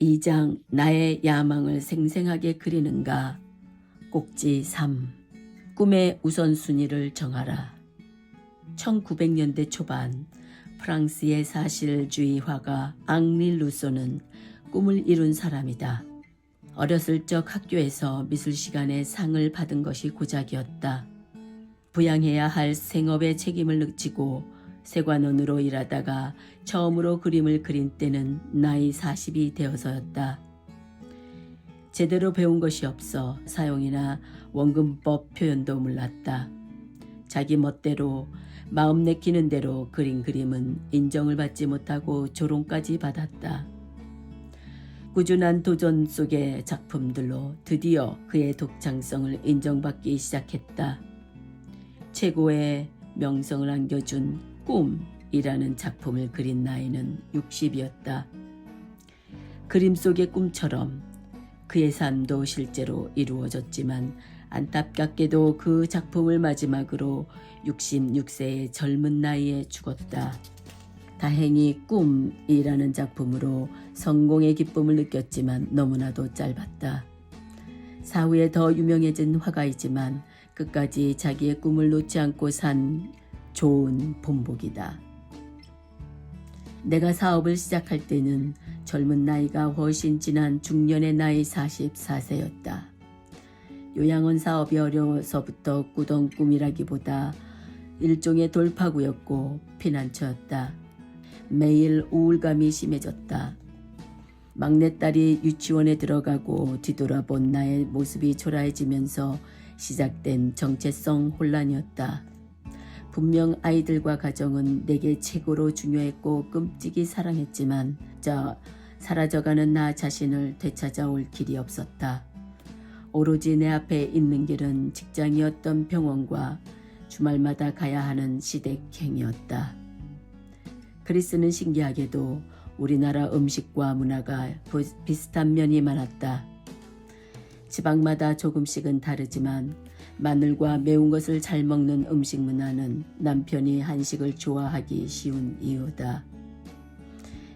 2장 나의 야망을 생생하게 그리는가. 꼭지 3. 꿈의 우선순위를 정하라. 1900년대 초반 프랑스의 사실주의 화가 앙리 루소는 꿈을 이룬 사람이다. 어렸을 적 학교에서 미술 시간에 상을 받은 것이 고작이었다. 부양해야 할 생업의 책임을 느끼고 세관원으로 일하다가 처음으로 그림을 그린 때는 나이 40이 되어서였다. 제대로 배운 것이 없어 사용이나 원근법 표현도 몰랐다. 자기 멋대로 마음 내키는 대로 그린 그림은 인정을 받지 못하고 조롱까지 받았다. 꾸준한 도전 속의 작품들로 드디어 그의 독창성을 인정받기 시작했다. 최고의 명성을 안겨준 꿈이라는 작품을 그린 나이는 60이었다. 그림 속의 꿈처럼 그의 삶도 실제로 이루어졌지만 안타깝게도 그 작품을 마지막으로 66세의 젊은 나이에 죽었다. 다행히 꿈이라는 작품으로 성공의 기쁨을 느꼈지만 너무나도 짧았다. 사후에 더 유명해진 화가이지만 끝까지 자기의 꿈을 놓지 않고 산 좋은 본보기다. 내가 사업을 시작할 때는 젊은 나이가 훨씬 지난 중년의 나이 44세였다. 요양원 사업이 어려워서부터 꾸던 꿈이라기보다 일종의 돌파구였고 피난처였다. 매일 우울감이 심해졌다. 막내딸이 유치원에 들어가고 뒤돌아본 나의 모습이 초라해지면서 시작된 정체성 혼란이었다. 분명 아이들과 가정은 내게 최고로 중요했고 끔찍이 사랑했지만 사라져가는 나 자신을 되찾아올 길이 없었다. 오로지 내 앞에 있는 길은 직장이었던 병원과 주말마다 가야 하는 시댁행이었다. 그리스는 신기하게도 우리나라 음식과 문화가 비슷한 면이 많았다. 지방마다 조금씩은 다르지만 마늘과 매운 것을 잘 먹는 음식 문화는 남편이 한식을 좋아하기 쉬운 이유다.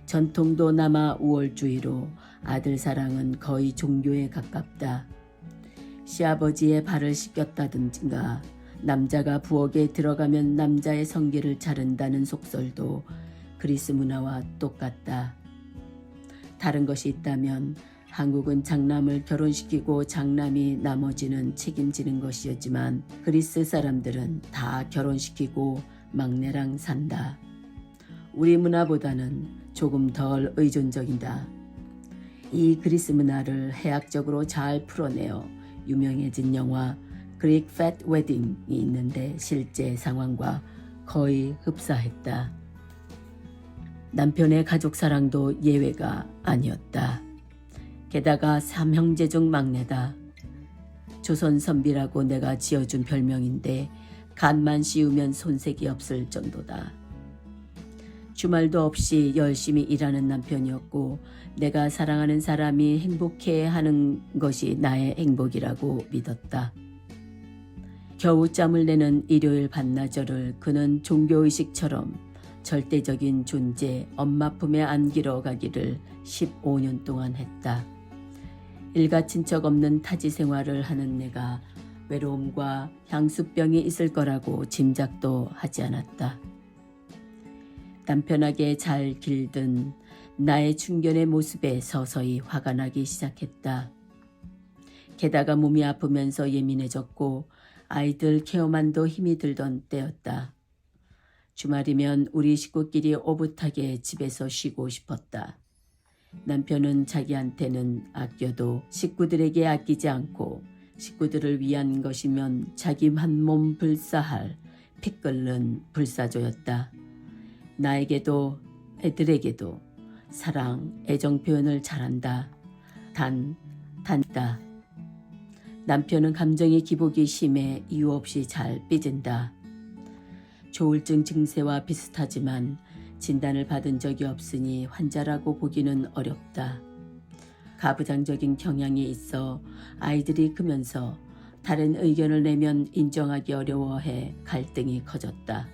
전통도 남아 우월주의로 아들 사랑은 거의 종교에 가깝다. 시아버지의 발을 씻겼다든가 남자가 부엌에 들어가면 남자의 성기를 자른다는 속설도 그리스 문화와 똑같다. 다른 것이 있다면 한국은 장남을 결혼시키고 장남이 나머지는 책임지는 것이었지만 그리스 사람들은 다 결혼시키고 막내랑 산다. 우리 문화보다는 조금 덜 의존적이다. 이 그리스 문화를 해학적으로 잘 풀어내어 유명해진 영화 그릭 팻 웨딩이 있는데 실제 상황과 거의 흡사했다. 남편의 가족 사랑도 예외가 아니었다. 게다가 3형제 중 막내다. 조선 선비라고 내가 지어준 별명인데 간만 씌우면 손색이 없을 정도다. 주말도 없이 열심히 일하는 남편이었고 내가 사랑하는 사람이 행복해하는 것이 나의 행복이라고 믿었다. 겨우 짬을 내는 일요일 반나절을 그는 종교의식처럼 절대적인 존재 엄마 품에 안기러 가기를 15년 동안 했다. 일가 친척 없는 타지 생활을 하는 내가 외로움과 향수병이 있을 거라고 짐작도 하지 않았다. 남편에게 잘 길든 나의 중견의 모습에 서서히 화가 나기 시작했다. 게다가 몸이 아프면서 예민해졌고 아이들 케어만도 힘이 들던 때였다. 주말이면 우리 식구끼리 오붓하게 집에서 쉬고 싶었다. 남편은 자기한테는 아껴도 식구들에게 아끼지 않고 식구들을 위한 것이면 자기 한 몸 불사할 피 끓는 불사조였다. 나에게도 애들에게도 사랑, 애정 표현을 잘한다. 단다. 남편은 감정의 기복이 심해 이유 없이 잘 삐진다. 조울증 증세와 비슷하지만 진단을 받은 적이 없으니 환자라고 보기는 어렵다. 가부장적인 경향이 있어 아이들이 크면서 다른 의견을 내면 인정하기 어려워해 갈등이 커졌다.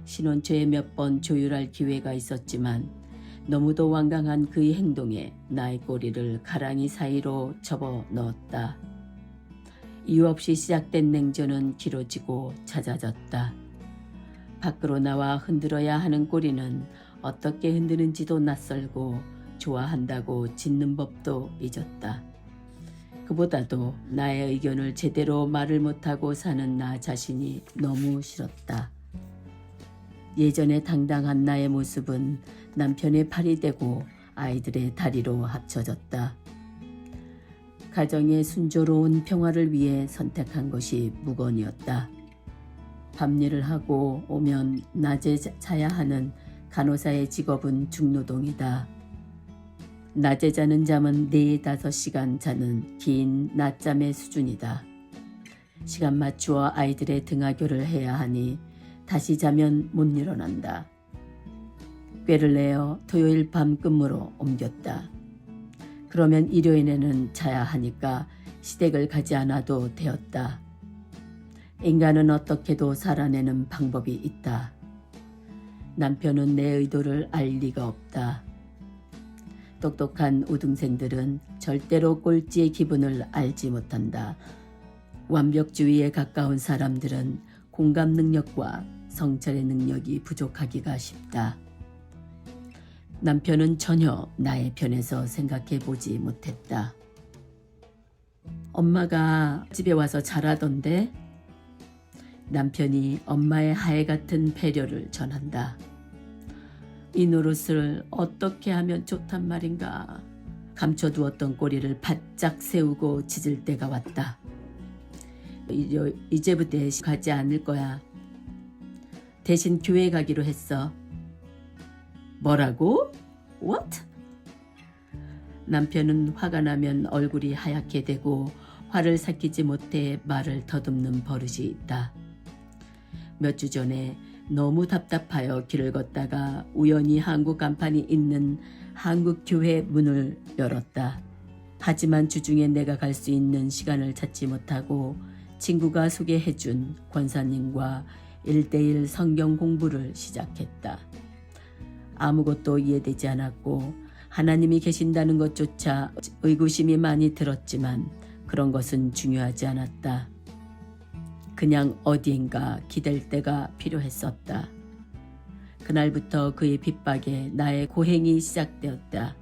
신혼 초에 몇 번 조율할 기회가 있었지만 너무도 완강한 그의 행동에 나의 꼬리를 가랑이 사이로 접어 넣었다. 이유 없이 시작된 냉전은 길어지고 잦아졌다. 밖으로 나와 흔들어야 하는 꼬리는 어떻게 흔드는지도 낯설고 좋아한다고 짖는 법도 잊었다. 그보다도 나의 의견을 제대로 말을 못하고 사는 나 자신이 너무 싫었다. 예전에 당당한 나의 모습은 남편의 팔이 되고 아이들의 다리로 합쳐졌다. 가정의 순조로운 평화를 위해 선택한 것이 무건이었다. 밤일을 하고 오면 낮에 자야 하는 간호사의 직업은 중노동이다. 낮에 자는 잠은 4-5시간 자는 긴 낮잠의 수준이다. 시간 맞추어 아이들의 등하교를 해야 하니 다시 자면 못 일어난다. 꾀를 내어 토요일 밤 근무로 옮겼다. 그러면 일요일에는 자야 하니까 시댁을 가지 않아도 되었다. 인간은 어떻게도 살아내는 방법이 있다. 남편은 내 의도를 알 리가 없다. 똑똑한 우등생들은 절대로 꼴찌의 기분을 알지 못한다. 완벽주의에 가까운 사람들은 공감 능력과 성찰의 능력이 부족하기가 쉽다. 남편은 전혀 나의 편에서 생각해 보지 못했다. 엄마가 집에 와서 잘하던데? 남편이 엄마의 하해 같은 배려를 전한다. 이 노릇을 어떻게 하면 좋단 말인가. 감춰두었던 꼬리를 바짝 세우고 짖을 때가 왔다. 이제부터 가지 않을 거야. 대신 교회 가기로 했어. 뭐라고? What? 남편은 화가 나면 얼굴이 하얗게 되고 화를 삭히지 못해 말을 더듬는 버릇이 있다. 몇 주 전에 너무 답답하여 길을 걷다가 우연히 한국 간판이 있는 한국교회 문을 열었다. 하지만 주중에 내가 갈 수 있는 시간을 찾지 못하고 친구가 소개해준 권사님과 1:1 성경 공부를 시작했다. 아무것도 이해되지 않았고 하나님이 계신다는 것조차 의구심이 많이 들었지만 그런 것은 중요하지 않았다. 그냥 어디인가 기댈 때가 필요했었다. 그날부터 그의 핍박에 나의 고행이 시작되었다.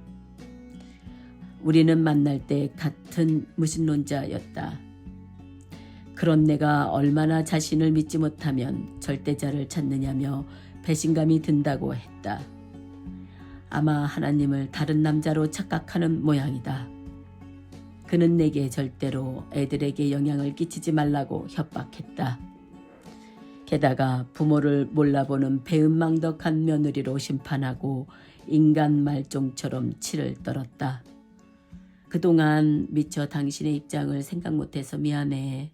우리는 만날 때 같은 무신론자였다. 그런 내가 얼마나 자신을 믿지 못하면 절대자를 찾느냐며 배신감이 든다고 했다. 아마 하나님을 다른 남자로 착각하는 모양이다. 그는 내게 절대로 애들에게 영향을 끼치지 말라고 협박했다. 게다가 부모를 몰라보는 배은망덕한 며느리로 심판하고 인간 말종처럼 치를 떨었다. 그동안 미처 당신의 입장을 생각 못해서 미안해.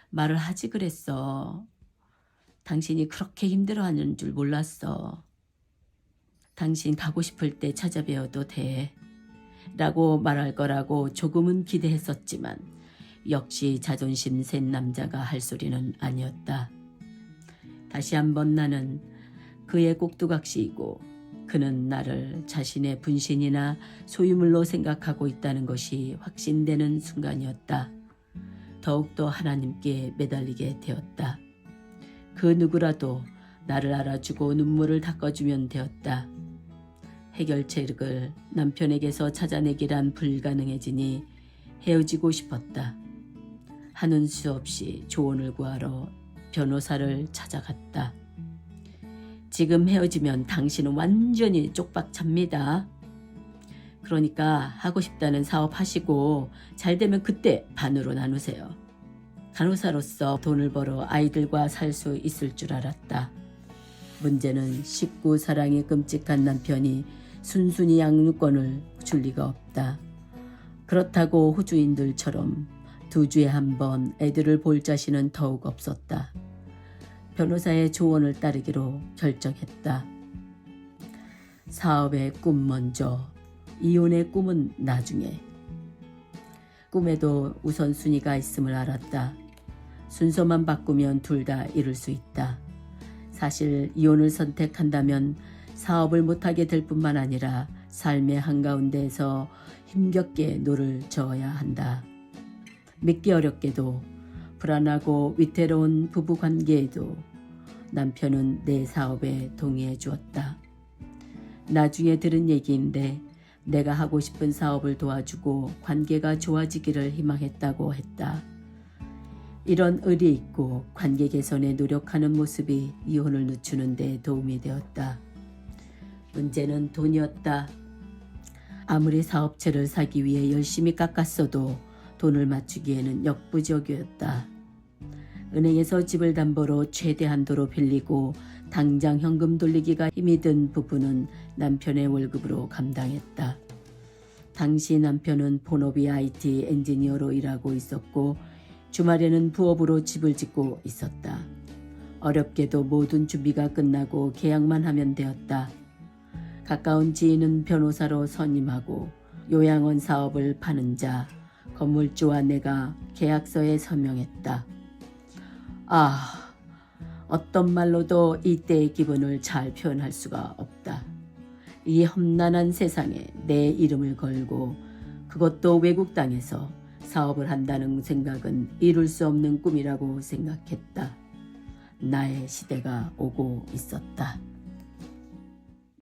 말을 하지 그랬어. 당신이 그렇게 힘들어하는 줄 몰랐어. 당신 가고 싶을 때 찾아뵈어도 돼. 라고 말할 거라고 조금은 기대했었지만 역시 자존심 센 남자가 할 소리는 아니었다. 다시 한번 나는 그의 꼭두각시이고 그는 나를 자신의 분신이나 소유물로 생각하고 있다는 것이 확신되는 순간이었다. 더욱더 하나님께 매달리게 되었다. 그 누구라도 나를 알아주고 눈물을 닦아주면 되었다. 해결책을 남편에게서 찾아내기란 불가능해지니 헤어지고 싶었다. 하는 수 없이 조언을 구하러 변호사를 찾아갔다. 지금 헤어지면 당신은 완전히 쪽박찹니다. 그러니까 하고 싶다는 사업 하시고 잘 되면 그때 반으로 나누세요. 간호사로서 돈을 벌어 아이들과 살 수 있을 줄 알았다. 문제는 식구 사랑이 끔찍한 남편이 순순히 양육권을 줄 리가 없다. 그렇다고 호주인들처럼 2주에 한 번 애들을 볼 자신은 더욱 없었다. 변호사의 조언을 따르기로 결정했다. 사업의 꿈 먼저, 이혼의 꿈은 나중에. 꿈에도 우선순위가 있음을 알았다. 순서만 바꾸면 둘 다 이룰 수 있다. 사실 이혼을 선택한다면 사업을 못하게 될 뿐만 아니라 삶의 한가운데에서 힘겹게 노를 저어야 한다. 믿기 어렵게도 불안하고 위태로운 부부 관계에도 남편은 내 사업에 동의해 주었다. 나중에 들은 얘기인데 내가 하고 싶은 사업을 도와주고 관계가 좋아지기를 희망했다고 했다. 이런 의리 있고 관계 개선에 노력하는 모습이 이혼을 늦추는 데 도움이 되었다. 문제는 돈이었다. 아무리 사업체를 사기 위해 열심히 깎았어도 돈을 맞추기에는 역부족이었다. 은행에서 집을 담보로 최대한도로 빌리고 당장 현금 돌리기가 힘이 든 부부는 남편의 월급으로 감당했다. 당시 남편은 본업이 IT 엔지니어로 일하고 있었고 주말에는 부업으로 집을 짓고 있었다. 어렵게도 모든 준비가 끝나고 계약만 하면 되었다. 가까운 지인은 변호사로 선임하고 요양원 사업을 파는 자, 건물주와 내가 계약서에 서명했다. 어떤 말로도 이때의 기분을 잘 표현할 수가 없다. 이 험난한 세상에 내 이름을 걸고 그것도 외국 땅에서 사업을 한다는 생각은 이룰 수 없는 꿈이라고 생각했다. 나의 시대가 오고 있었다.